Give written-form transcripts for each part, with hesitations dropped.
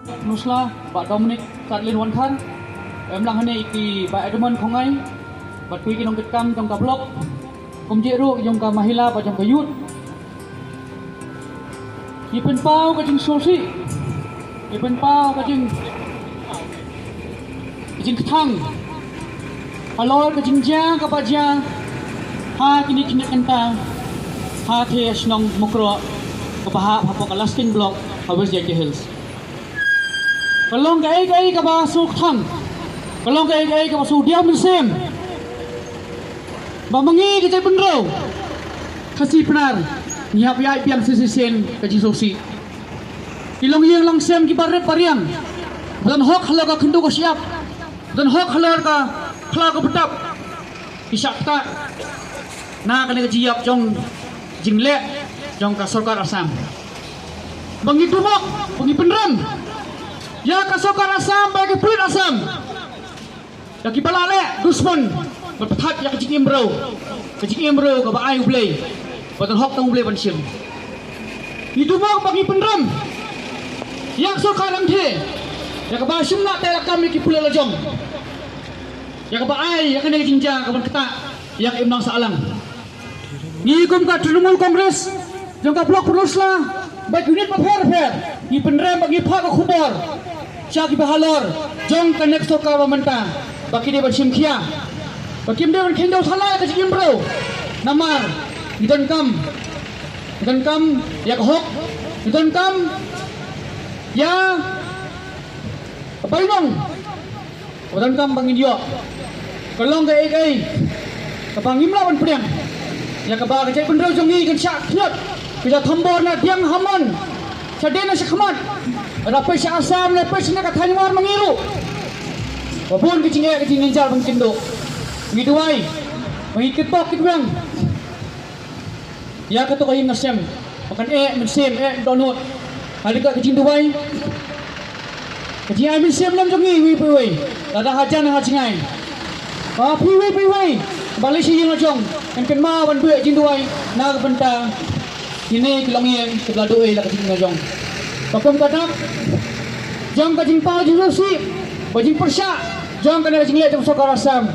Nusla, Pak Dominic Tatlin Wan Khan, em lang hane iki Pak Edmund Khongai, Pak Tui Kinong Kitkam trong ka blok, Kum Jeru trong ka Mahila pa trong ka Youth. Ipen pau ka jing sosi, Ipen pau ka jing Ketang, Halor ka jing ja ka pa ja, ha kini kini kenta, ha the snong mukro ka paha pa ka lasting block, Harvest Jack Hills. Kalong kai ka ba su thang, kalong kai ka ba su dia musim. Bamangi ka jay benro, kasi penar, nihap yai piang sisisen ka jing sosi. Kilong yang langsem ki baret pariang, dan hok halo ka kendu ka siap, dan hok halo ka kla ka betap, isyak ta, na kani ka jiap jong jingle, jong ka Sarkar Assam. Bangi dumok, bangi penram. Ya ka Sarkar Assam bagi pulit Assam. Ya ki balale Dusman berpetat ya kecing imro. Kecing imro ka ba ai ublay. Batal hok tang ublay pansim. Itu mau bagi penram. Ya Sarkar Amthe. Ya ka ba simna te kami ki pulit lajong. Ya ka ba ai ya kene jinja ka ban keta ya ka imnang saalang. Ni kum ka Trinamool Congress jong ka blok Nusla bagi unit paper. Ni penram bagi pak ka khubor. Siya kibahalor, jong kanek soka pamenta, baki dia bersim kia, baki dia berkendau salah ke cikim bro, namar, idan kam, ya kahok, idan kam, ya apa inong, idan kam bangin dia, kalong kai, kapangim lawan pedang, ya kabah kecai bendau jongi kan syak kiat, kita thambor na diang hamon, sadena sekhamat. Ada pesya Assam, ada pesya kat Hanyuar mengiru. Wabun kecingnya jal mengkindo. Ngiduai, mengikut bok kitwang. Ya kata kayin nasem, makan mensem donut. Hari kat kecing duai. Kecing ay mensem lam jongi wi. Ada hajan hacingai. Pi. Balik si yang ajong. Kan ma wan buat kecing duai. Nak benta. Ini kilongnya sebelah doa lah kecing ajong. Pakum kadak, jang kajing pau jing rosi, bajing persyak, jang kena kajing liat jang Sarkar Assam,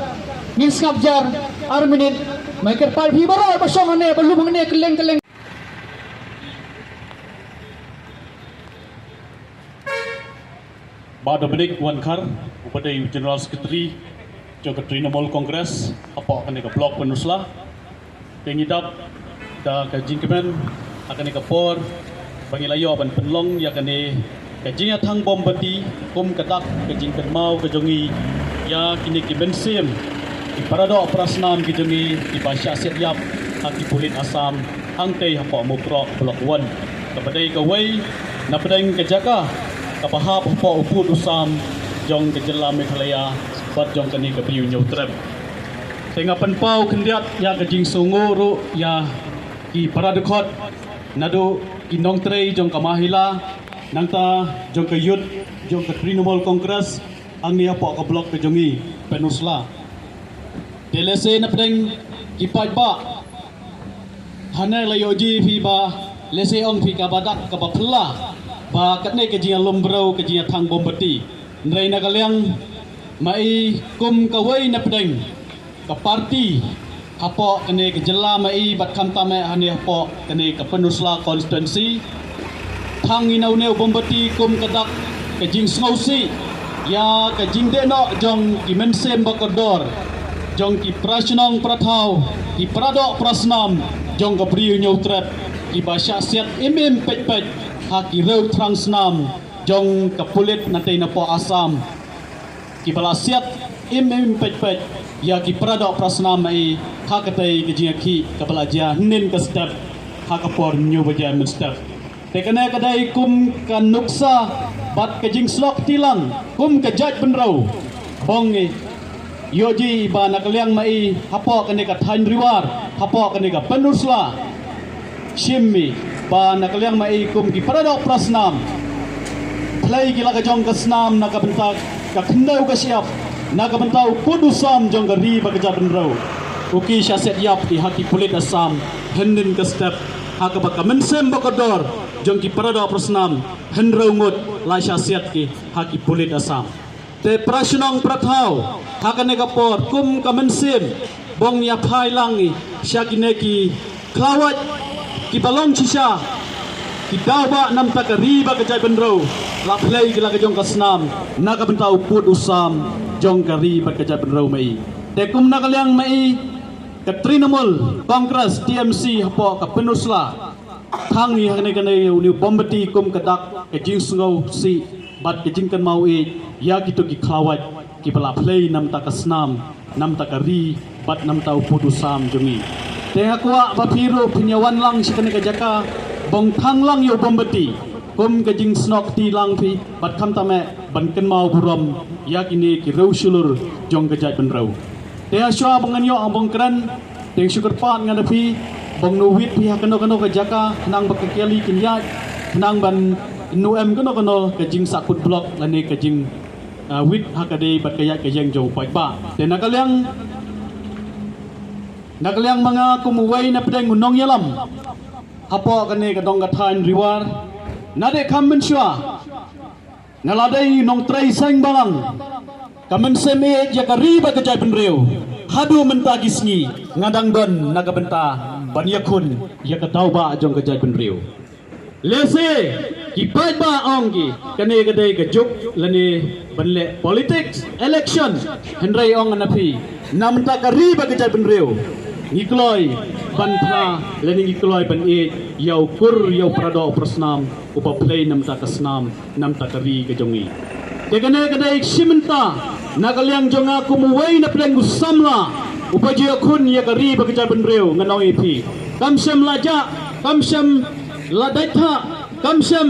ngin skabjar, arminit, maikir pal pi baro, pasong ane, belum ane keleng. Pak Dominic Wan Khan, Upadai General Secretary, jang ke Trinamool Congress, apa akan ke blok Nusla, pengidap, da kajing kemen, akan ke por. Pangilayo apan penlong ya kane kajing athang bom bati kum katak kajing kermau kajongi ya kini ki bensem di parado prasnam kijongi di basya setiap haki pulit Assam hangtei hapa mukro blok 1 kepadai kawai na pedang kejaka kapaha hapa uput Assam jong kejela Meghalaya bat jong kani ke piu nyutrem tengah penpau kendiat ya kajing sunguru ya ki paradekot nado Kinong Trey jong ka Mahila nangta jong ka Youth jong ka Trinamool Congress ang niya po ka blok ka jongi Penusla DLC na pedeng ipad ba hanay layo ji fi ba lese ong fi ka badak ka bapla ba katne ka jinga lombrau ka jinga thang bombati ndray na kalyang mai kum kawai na pedeng ka party hapo kene kejela mai bat khamta me hane hapo kene ke Penusla constituency thang inau neu bombati kum kadak ke jing snausi ya ke jing deno jong ki mensem bakodor jong ki prasnong prathau ki pradok prasnam jong ke priu nyoutret ki basya siat imim pet ha ki reu transnam jong ke pulit nanti napo Assam ki balasiat imim pet ya ki pradok prasnam mai ha katai ke jinga ki kapalaja nin ka step ha ka por nyu baja men step te kana kadai kum kan nuksa bat ke jing slok tilang kum ke jaj benrau bong yoji ba nakaliang mai hapo kane ka thain riwar hapo kane ka Penusla shimmi ba nakaliang mai kum ki pradok prasnam play gila ka jong ka snam na ka bentak ka khnau ka siap na ka bentau pudusam jong ka ri ba ka benrau Uki syaset yap di haki pulit Assam Hendin ke step Haka baka mensem bakodor jong ki parada prasnam henraungut la syasiat ki haki pulit Asam te prasunong prathau hakane kapor kum kamensim bong nia phai langi syakine ki klawat ki balong cisha ki dawa nam takari ba kajai benro la play ki la jong kasnam naga bentau put usam jong kari ba kajai benro mai te kum nakaliang mai ke Trinamool Congress TMC hapo ka penusla thang ni hakane kane uni bombati kum kadak ke jing sungau si bat ke jing kan mau ya gitu ki klawat ki bala play nam takasnam nam takari bat nam tau putusam jongi te akwa bapiru punyawan lang si kane ka jaka bong thang lang yo bombati kum ke jing snok ti lang pi bat kham tame ban kan mau buram ya kini ki rau sulur jong ka jai penrau te aswa bangan yo ambong kran te syukur pan ngana pi bong nuwit pi hakano kano ka jaka nang bakakeli kinya nang ban nuem kano ke jing sakut blok lani ke jing wit hakade bat kaya ke jeng jong pai ba te nakaliang mga kumuway na pedang unong yalam hapo kane kadong kathain riwar nade kam mensua naladai nong trai sang balang kamen seme jakari ba kajai penreu hadu mentagisngi ngadang don naga benta banyakun ya katauba jong kajai penreu lese ki pai ba onggi kane kadai kajuk lani banle politics election henrai ong anapi namta kari ba kajai penreu ngikloi ban pra lani ngikloi ban yau kur yau prado prasnam upa play namta kasnam namta kari kajongi tekane kadai simenta nakaliang jonga kumuway na pedang gusamla upaji akun ya kari bakajai benreu nganau ipi kamsem laja kamsem ladaitha kamsem